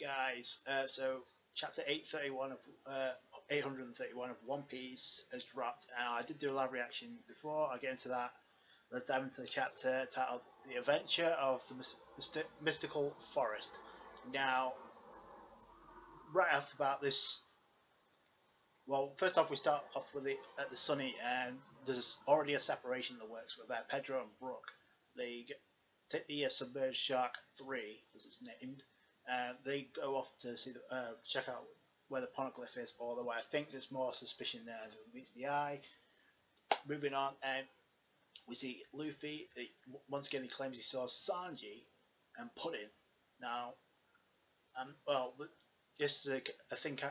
guys. So chapter 831 of One Piece has dropped. I did do a live reaction before. I get into that. Let's dive into the chapter titled "The Adventure of the Mystical Forest." Now, right after about this, well, first off we start off with at the Sunny, and there's already a separation in the works with Pedro and Brook. They take the submerged shark 3, as it's named. They go off to see check out where the poneglyph is, although I think there's more suspicion there as it meets the eye. Moving on, we see Luffy. Once again, he claims he saw Sanji and Pudding. Now, well, this I think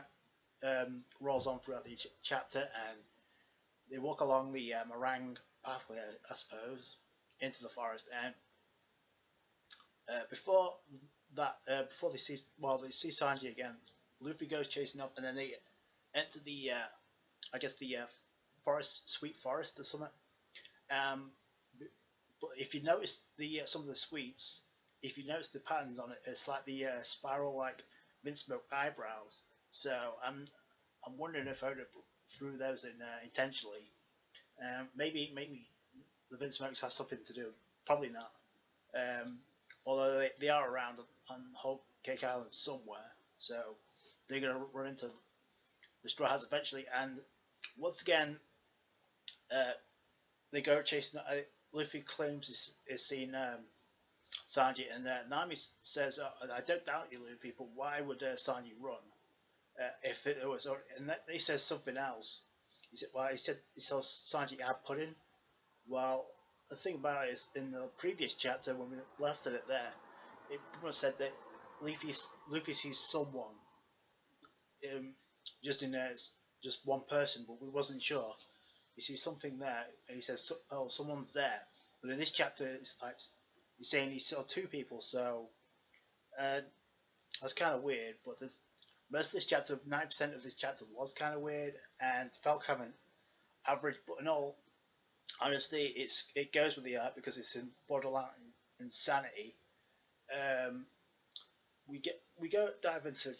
rolls on throughout the chapter, and they walk along the meringue pathway, I suppose, into the forest. And before they see Sanji again, Luffy goes chasing up, and then they enter the I guess the sweet forest or something. But if you notice some of the sweets, if you notice the patterns on it, it's like the spiral like mint smoke eyebrows. So I'm wondering if I would have threw those in intentionally. Maybe the mint smokes has something to do. Probably not. Although they are around on Whole Cake Island somewhere, so they're going to run into the Straw Hats eventually. And once again, they go chasing. Luffy claims he's seen Sanji, and Nami says, "I don't doubt you, Luffy, but why would Sanji run if it was?" And he says something else. He said he saw Sanji have Pudding. Well, the thing about it is, in the previous chapter when we left it there, it pretty much said that Luffy sees someone, just in there, just one person, but we wasn't sure. He sees something there, and he says, "Oh, someone's there." But in this chapter, it's like he's saying he saw two people, so that's kind of weird. But most of this chapter, 90% of this chapter was kind of weird and felt kind of average. But in all honesty, it goes with the art because it's in borderline insanity. We go dive into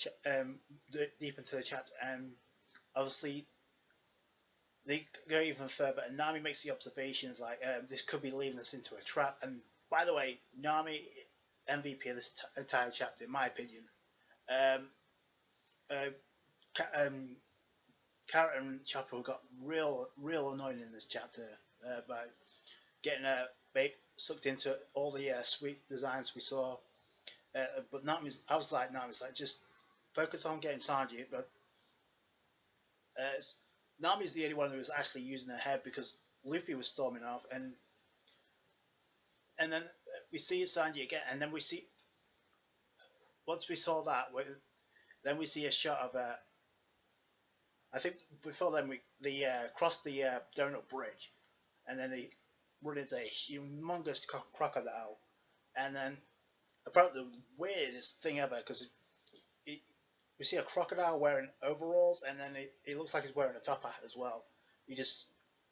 deep into the chapter, and obviously they go even further, and Nami makes the observations like this could be leading us into a trap. And by the way, Nami MVP of this entire chapter, in my opinion. Carrot and Chopper got real annoying in this chapter by getting sucked into all the sweet designs we saw. But I was like, Nami's like, just focus on getting Sanji. But Nami's the only one who was actually using her head, because Luffy was storming off, and then we see Sanji again, and then we see, once we saw that, then we see a shot of I think before then they cross the Donut Bridge, and then they run into a humongous crocodile, and then apparently the weirdest thing ever, because we see a crocodile wearing overalls, and then it looks like he's wearing a top hat as well. He just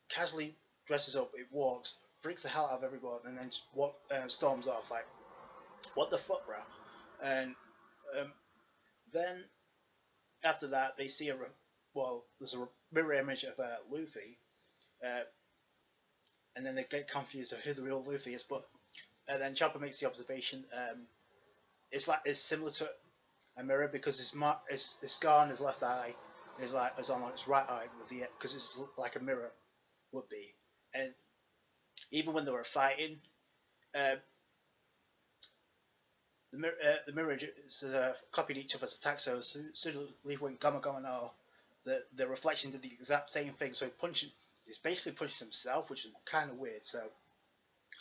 casually dresses up, it walks, freaks the hell out of everyone, and then just storms off. Like, what the fuck, bro? And then after that, they see there's a mirror image of Luffy, and then they get confused of who the real Luffy is. But then Chopper makes the observation. It's similar to a mirror, because his scar on his left eye is on his right eye because it's like a mirror would be. And even when they were fighting, the mirror copied each other's attacks. So as soon as Leaf went Gamma Gamma no, the reflection did the exact same thing. So he's basically punched himself, which is kind of weird. So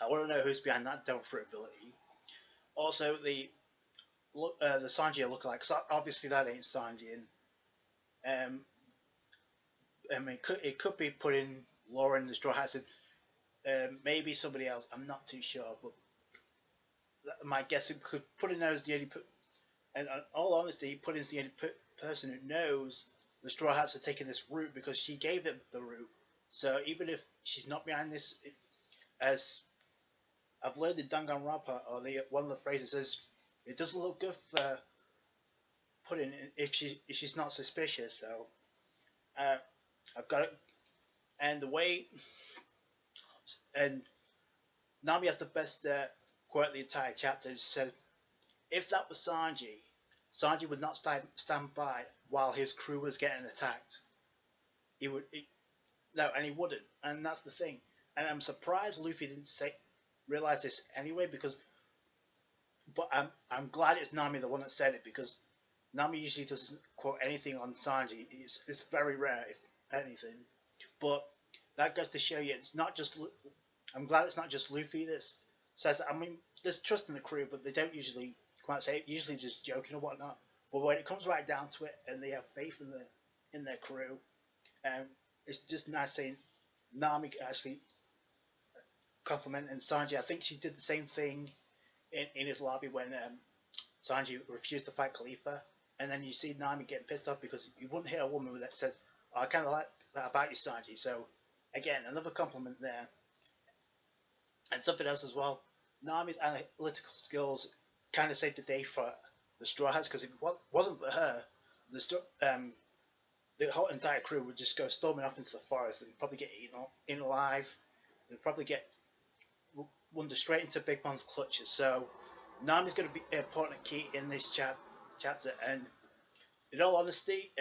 I want to know who's behind that devil fruit ability. Also, the Sanji lookalike, because obviously that ain't Sanji, and I mean, it could be putting Lauren the Straw Hats in, maybe somebody else. I'm not too sure, but my guess it could put in those the only and in all honesty, Pudding's the only person who knows the Straw Hats are taking this route, because she gave them the route. So even if she's not behind this, as I've learned in Danganronpa, or one of the phrases says, it doesn't look good for Pudding if she's not suspicious. So I've got it, and the way and Nami has the best quote of the entire chapter. It said, "If that was Sanji, Sanji would not stand by while his crew was getting attacked. He would no, and he wouldn't, and that's the thing. And I'm surprised Luffy didn't realize this anyway, because but I'm glad it's Nami the one that said it, because Nami usually doesn't quote anything on Sanji. It's very rare, if anything. But that goes to show you, it's not just. I'm glad it's not just Luffy that says that. I mean, there's trust in the crew, but they don't usually quite say it. Usually just joking or whatnot. But when it comes right down to it, and they have faith in their crew, it's just nice seeing Nami actually complimenting Sanji. I think she did the same thing in his lobby when Sanji refused to fight Khalifa, and then you see Nami getting pissed off because you wouldn't hear a woman that said, oh, "I kind of like that about you, Sanji." So again, another compliment there. And something else as well, Nami's analytical skills kind of saved the day for the Straw Hats, because if it wasn't for her, the whole entire crew would just go storming off into the forest and probably get eaten alive. They'd probably get wandered straight into Big Mom's clutches. So Nami's going to be an important key in this chapter, and in all honesty,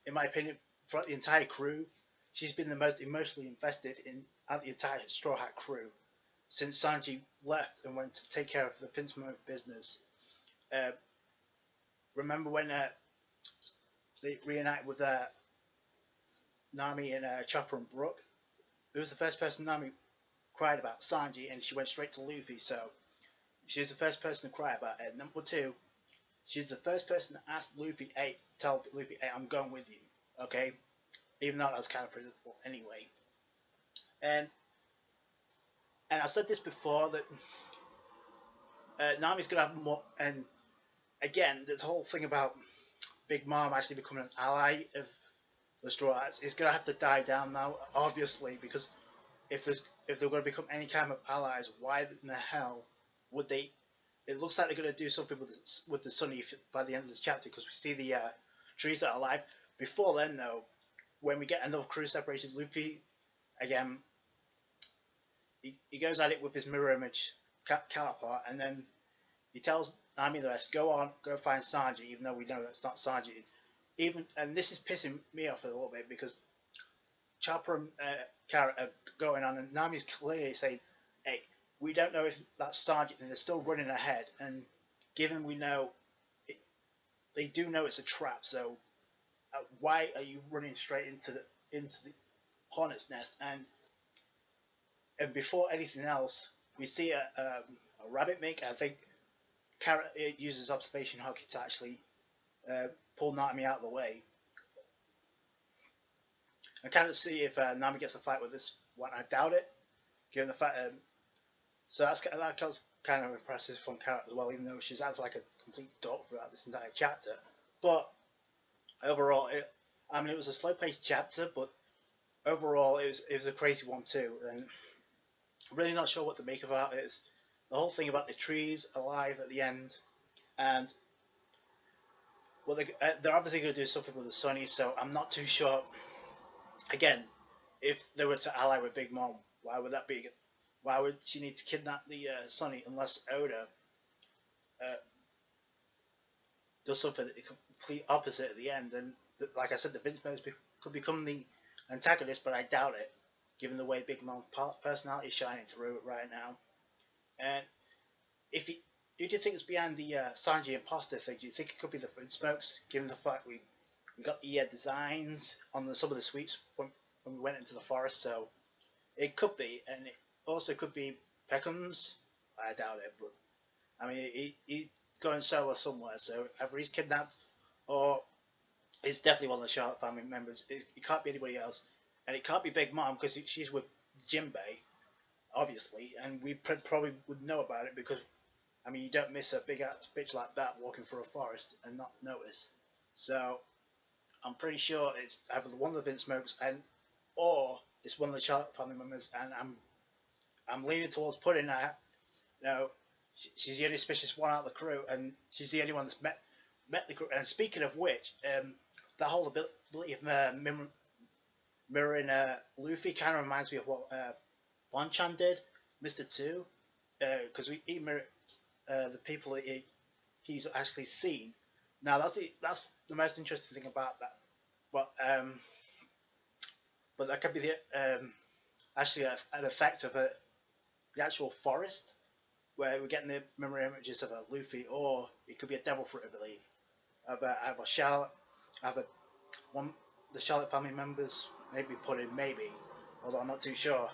in my opinion, throughout the entire crew, she's been the most emotionally invested in the entire Straw Hat crew since Sanji left and went to take care of the Prince Moment business. Remember when they reunited with Nami and Chopper and Brook? It was the first person Nami cried about, Sanji, and she went straight to Luffy. So she was the first person to cry about it. Number two, she's the first person to ask Luffy, tell Luffy, "Hey, I'm going with you." Okay, even though that was kind of predictable anyway. And I said this before, that Nami's gonna have more. And again, the whole thing about Big Mom actually becoming an ally of the Straw Hats is gonna have to die down now, obviously, because if they're going to become any kind of allies, why in the hell would they? It looks like they're going to do something with the Sunny by the end of this chapter, because we see the trees that are alive. Before then, though, when we get another crew separation, Luffy again, he goes at it with his mirror image counterpart, and then he tells Nami the rest, go find Sanji, even though we know that's not Sanji. And this is pissing me off a little bit, because Chopper and Carrot are going on, and Nami's clearly saying, "Hey, we don't know if that's Sanji," and they're still running ahead. And given we know, they do know it's a trap. So why are you running straight into the hornet's nest? And before anything else, we see a rabbit mink. I think Carrot uses observation hockey to actually pull Nami out of the way. I can't see if Nami gets a fight with this one. I doubt it, given the fact. So that's kind of impressive from Carrot as well, even though she's acted like a complete dope throughout this entire chapter. But overall, it was a slow-paced chapter, but overall, it was a crazy one too. And I'm really not sure what to make about it. It's the whole thing about the trees alive at the end, and well, they're obviously going to do something with the Sunny, so I'm not too sure. Again, if they were to ally with Big Mom, why would that be? Why would she need to kidnap the Sunny unless Oda does something the complete opposite at the end? And like I said, the Vince could become the antagonist, but I doubt it, given the way Big Mom's personality is shining through right now. And who do you think is behind the Sanji imposter thing? Do you think it could be the Vince Smokes, given the fact we got the designs on some of the sweets when we went into the forest? So it could be, and it also could be Peckham's. I doubt it, but I mean, he's going solo somewhere, so either he's kidnapped or it's definitely one of the Charlotte family members. It can't be anybody else, and it can't be Big Mom, because she's with Jinbei, obviously, and we probably would know about it, because I mean, you don't miss a big ass bitch like that walking through a forest and not notice. So I'm pretty sure it's either one of the Vince Smokes or it's one of the Charlotte family members, and I'm leaning towards Pudding. She's the only suspicious one out of the crew, and she's the only one that's met the group. And speaking of which, that whole ability of mirroring Luffy kind of reminds me of what Bonchan did, Mr. Two, because he mirrored the people that he's actually seen. Now that's the most interesting thing about that. But that could be the actually an effect of the actual forest, where we're getting the memory images of a Luffy, or it could be a devil fruit ability of either Charlotte, either the Charlotte family members, maybe put in, maybe, although I'm not too sure.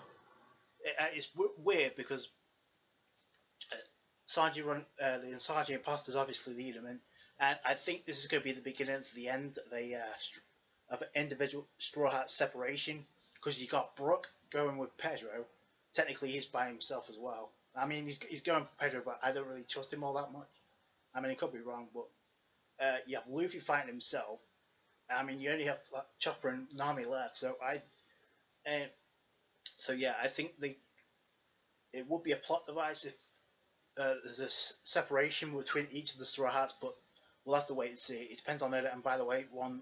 It's weird because Sanji the Sanji imposters obviously lead him, and I think this is going to be the beginning of the end of an individual Straw Hat separation, because you got Brook going with Pedro. Technically, he's by himself as well. I mean, he's going for Pedro, but I don't really trust him all that much. I mean, he could be wrong, but you have Luffy fighting himself. I mean, you only have Chopper and Nami left, so I think it would be a plot device if there's a separation between each of the Straw Hats, but we'll have to wait and see. It depends on it, and by the way, one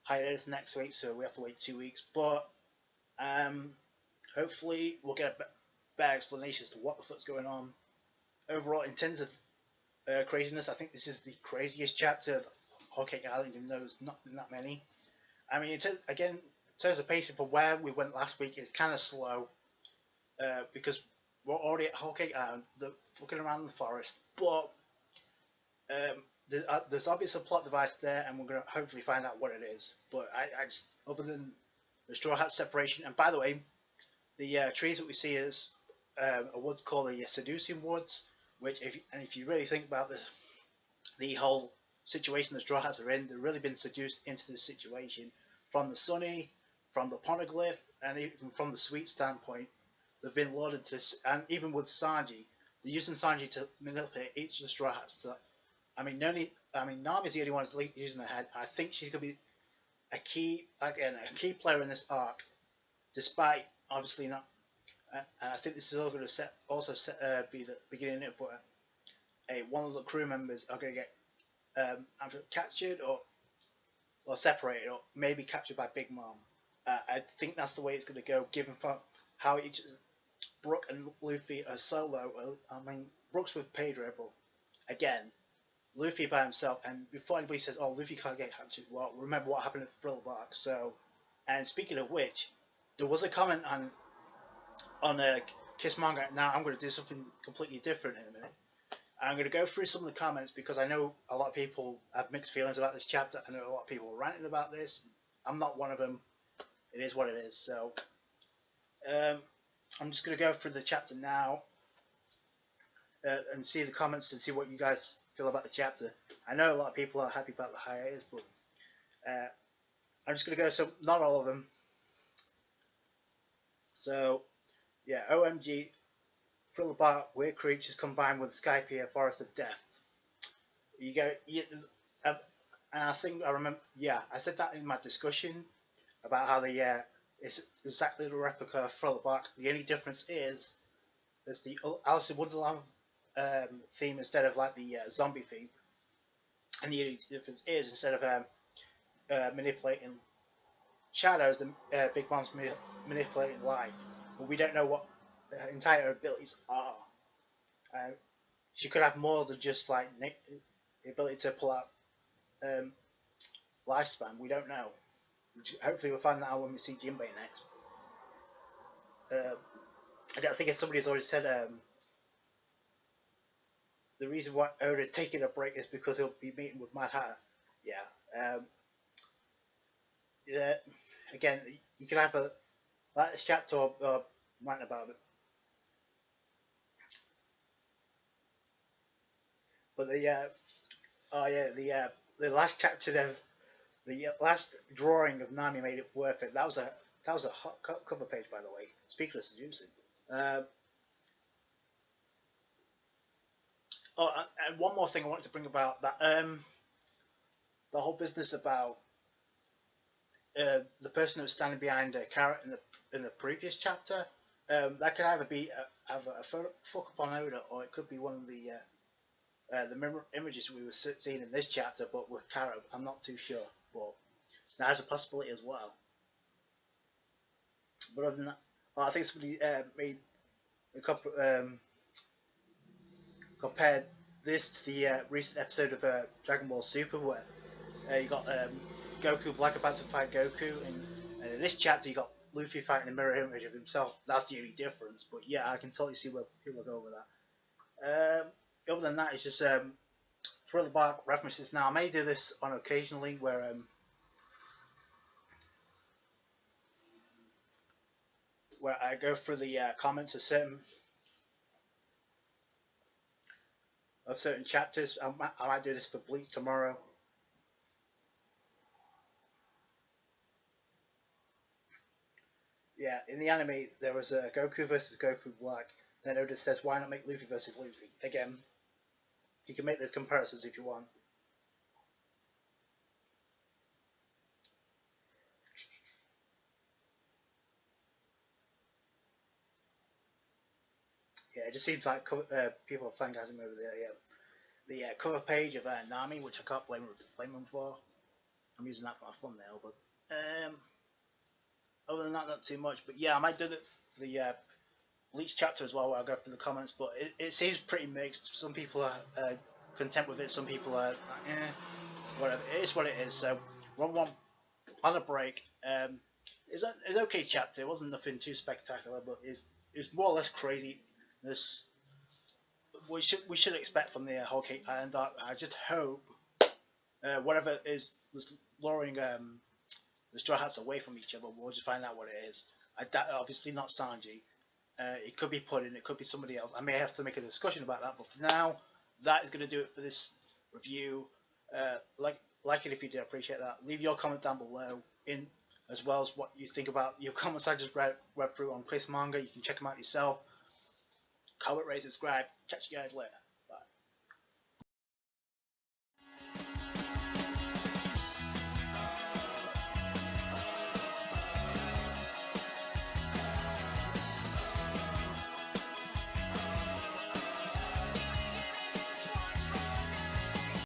hiatus next week, so we have to wait 2 weeks. But hopefully we'll get a better explanation as to what the fuck's going on. Overall, in terms of craziness, I think this is the craziest chapter of Whole Cake Island, even though there's not that many. I mean, again, in terms of pacing for where we went last week, it's kind of slow because we're already at Whole Cake Island, looking around the forest, but there's obviously a plot device there, and we're going to hopefully find out what it is. But I just, other than the Straw Hat separation, and by the way, the trees that we see is a woods called the Seducing Woods, which, if you really think about the whole situation the Straw Hats are in, they've really been seduced into this situation from the Sunny, from the Poneglyph, and even from the Sweet standpoint. They've been lauded to, and even with Sanji, they're using Sanji to manipulate each of the Straw Hats. Nami's the only one who's using her head. I think she's going to be a key player in this arc, despite obviously not. And I think this is all going to be the beginning of one of the crew members are going to get either captured or separated, or maybe captured by Big Mom. I think that's the way it's going to go, given from how Brook and Luffy are solo. I mean, Brook's with Pedro, but again, Luffy by himself. And before anybody says, "Oh, Luffy can't get captured," well, remember what happened at Thriller Bark. So, and speaking of which, there was a comment on Kiss Manga. Now I'm going to do something completely different in a minute. I'm going to go through some of the comments because I know a lot of people have mixed feelings about this chapter. I know a lot of people are ranting about this. I'm not one of them. It is what it is. So I'm just going to go through the chapter now and see the comments and see what you guys feel about the chapter. I know a lot of people are happy about the hiatus, but I'm just going to go, so not all of them. So, yeah, OMG, Thriller Bark, Weird Creatures combined with Skypiea, Forest of Death. You go, and I think I remember, I said that in my discussion about how it's exactly the replica of Thriller Bark. The only difference is there's the Alice in Wonderland theme instead of like the zombie theme, and the only difference is instead of manipulating shadows, the Big Mom's manipulating light. But we don't know what her entire abilities are. She could have more than just like the ability to pull out lifespan. We don't know. Hopefully we'll find that out when we see Jinbei next. I think somebody's already said the reason why Oda is taking a break is because he'll be meeting with Mad Hatter. Again, you can have this chapter or rant about it. But the last chapter, the last drawing of Nami made it worth it. That was a hot cover page, by the way. Speaking of seducing. And one more thing I wanted to bring about that the whole business about the person who was standing behind Carrot in the previous chapter. That could either be a fuck up on Oda, or it could be one of the the mirror images we were seeing in this chapter, but with Kara, I'm not too sure. But there's a possibility as well. But other than that, I think somebody made a couple compared this to the recent episode of Dragon Ball Super, where you got Goku, Black Panther fight Goku, and in this chapter you got Luffy fighting a mirror image of himself. That's the only difference. But yeah, I can totally see where people go with that. Other than that, it's just Thriller Bark references. Now I may do this on occasionally where I go through the comments of certain chapters. I might do this for Bleach tomorrow. Yeah, in the anime there was Goku versus Goku Black. Then Oda says, why not make Luffy versus Luffy? Again, you can make those comparisons if you want. Yeah, it just seems like people are fangazing over the cover page of Nami, which I can't blame them for. I'm using that for my thumbnail, but other than that, not too much. But yeah, I might do the Bleach chapter as well, where I go through the comments. But it seems pretty mixed. Some people are content with it. Some people are whatever. It is what it is. So one on a break. It's okay chapter. It wasn't nothing too spectacular, but it's more or less crazy. This we should expect from the Whole Cake Island arc. I just hope whatever is luring the Straw Hats away from each other, we'll just find out what it is. Obviously not Sanji. It could be Puddin, it could be somebody else. I may have to make a discussion about that, but for now, that is going to do it for this review. Like it if you did, appreciate that. Leave your comment down below, as well as what you think about your comments I just read through on Chris Manga. You can check them out yourself. Comment, rate, subscribe. Catch you guys later.